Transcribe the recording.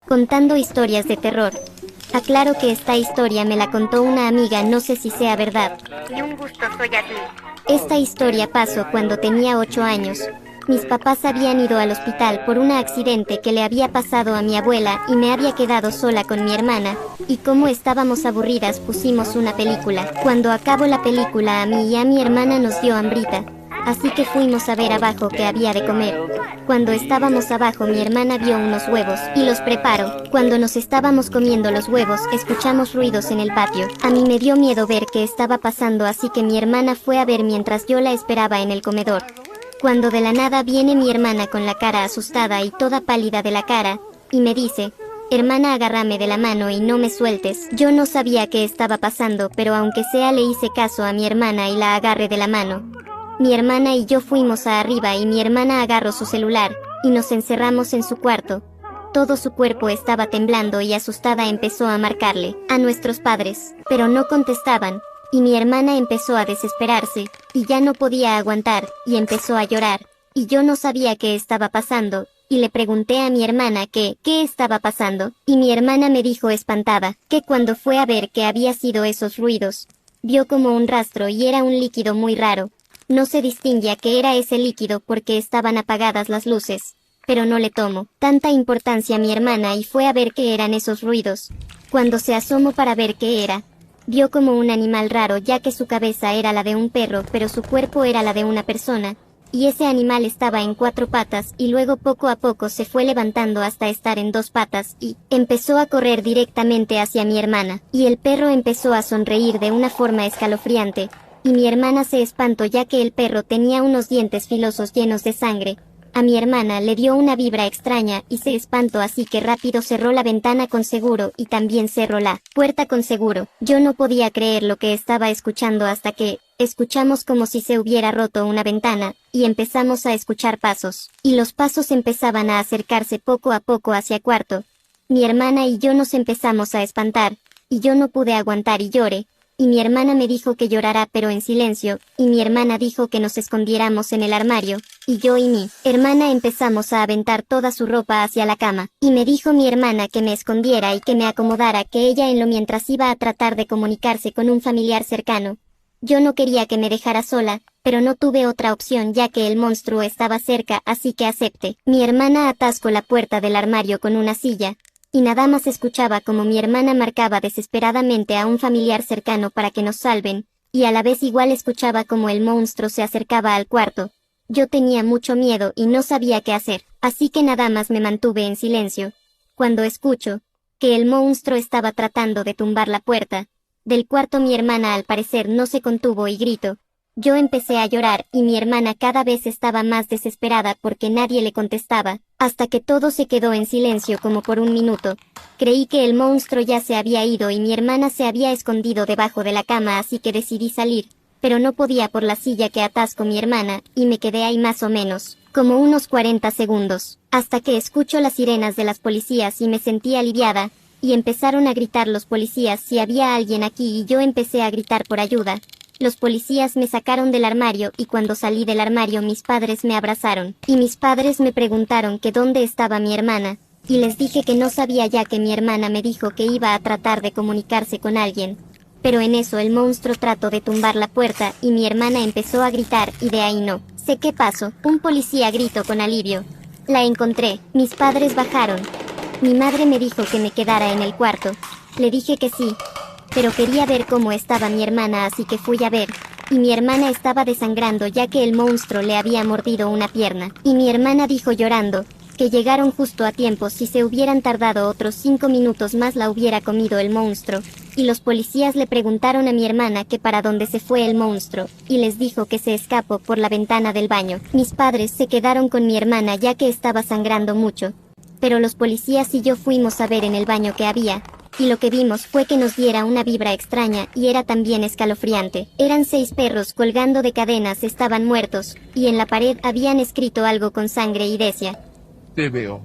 contando historias de terror. Aclaro que esta historia me la contó una amiga, no sé si sea verdad. Y un gusto, soy Ashley. Esta historia pasó cuando tenía 8 años. Mis papás habían ido al hospital por un accidente que le había pasado a mi abuela y me había quedado sola con mi hermana, y como estábamos aburridas pusimos una película. Cuando acabó la película a mí y a mi hermana nos dio hambrita, así que fuimos a ver abajo qué había de comer. Cuando estábamos abajo mi hermana vio unos huevos y los preparó. Cuando nos estábamos comiendo los huevos escuchamos ruidos en el patio. A mí me dio miedo ver qué estaba pasando, así que mi hermana fue a ver mientras yo la esperaba en el comedor. Cuando de la nada viene mi hermana con la cara asustada y toda pálida de la cara, y me dice: hermana, agárrame de la mano y no me sueltes. Yo no sabía qué estaba pasando, pero aunque sea le hice caso a mi hermana y la agarré de la mano. Mi hermana y yo fuimos a arriba y mi hermana agarró su celular, y nos encerramos en su cuarto. Todo su cuerpo estaba temblando y asustada empezó a marcarle a nuestros padres, pero no contestaban. Y mi hermana empezó a desesperarse, y ya no podía aguantar, y empezó a llorar, y yo no sabía qué estaba pasando, y le pregunté a mi hermana qué estaba pasando, y mi hermana me dijo espantada, que cuando fue a ver qué había sido esos ruidos, vio como un rastro y era un líquido muy raro. No se distinguía qué era ese líquido porque estaban apagadas las luces, pero no le tomó tanta importancia a mi hermana y fue a ver qué eran esos ruidos. Cuando se asomó para ver qué era, vio como un animal raro, ya que su cabeza era la de un perro pero su cuerpo era la de una persona, y ese animal estaba en 4 patas y luego poco a poco se fue levantando hasta estar en 2 patas y empezó a correr directamente hacia mi hermana, y el perro empezó a sonreír de una forma escalofriante, y mi hermana se espantó ya que el perro tenía unos dientes filosos llenos de sangre. A mi hermana le dio una vibra extraña y se espantó, así que rápido cerró la ventana con seguro y también cerró la puerta con seguro. Yo no podía creer lo que estaba escuchando hasta que escuchamos como si se hubiera roto una ventana, y empezamos a escuchar pasos, y los pasos empezaban a acercarse poco a poco hacia cuarto. Mi hermana y yo nos empezamos a espantar, y yo no pude aguantar y lloré. Y mi hermana me dijo que llorara pero en silencio, y mi hermana dijo que nos escondiéramos en el armario, y yo y mi hermana empezamos a aventar toda su ropa hacia la cama, y me dijo mi hermana que me escondiera y que me acomodara, que ella en lo mientras iba a tratar de comunicarse con un familiar cercano. Yo no quería que me dejara sola, pero no tuve otra opción ya que el monstruo estaba cerca, así que acepté. Mi hermana atascó la puerta del armario con una silla, y nada más escuchaba como mi hermana marcaba desesperadamente a un familiar cercano para que nos salven, y a la vez igual escuchaba como el monstruo se acercaba al cuarto. Yo tenía mucho miedo y no sabía qué hacer, así que nada más me mantuve en silencio. Cuando escucho que el monstruo estaba tratando de tumbar la puerta del cuarto, mi hermana al parecer no se contuvo y gritó. Yo empecé a llorar y mi hermana cada vez estaba más desesperada porque nadie le contestaba, hasta que todo se quedó en silencio como por un minuto. Creí que el monstruo ya se había ido y mi hermana se había escondido debajo de la cama, así que decidí salir, pero no podía por la silla que atascó mi hermana, y me quedé ahí más o menos, como unos 40 segundos, hasta que escucho las sirenas de las policías y me sentí aliviada, y empezaron a gritar los policías si había alguien aquí y yo empecé a gritar por ayuda. Los policías me sacaron del armario y cuando salí del armario mis padres me abrazaron, y mis padres me preguntaron que dónde estaba mi hermana, y les dije que no sabía ya que mi hermana me dijo que iba a tratar de comunicarse con alguien. Pero en eso el monstruo trató de tumbar la puerta y mi hermana empezó a gritar y de ahí no sé qué pasó. Un policía gritó con alivio. La encontré. Mis padres bajaron. Mi madre me dijo que me quedara en el cuarto. Le dije que sí, pero quería ver cómo estaba mi hermana, así que fui a ver, y mi hermana estaba desangrando ya que el monstruo le había mordido una pierna, y mi hermana dijo llorando que llegaron justo a tiempo, si se hubieran tardado otros 5 minutos más la hubiera comido el monstruo, y los policías le preguntaron a mi hermana que para dónde se fue el monstruo, y les dijo que se escapó por la ventana del baño. Mis padres se quedaron con mi hermana ya que estaba sangrando mucho, pero los policías y yo fuimos a ver en el baño que había, y lo que vimos fue que nos diera una vibra extraña y era también escalofriante. Eran 6 perros colgando de cadenas, estaban muertos, y en la pared habían escrito algo con sangre y decía: Te veo.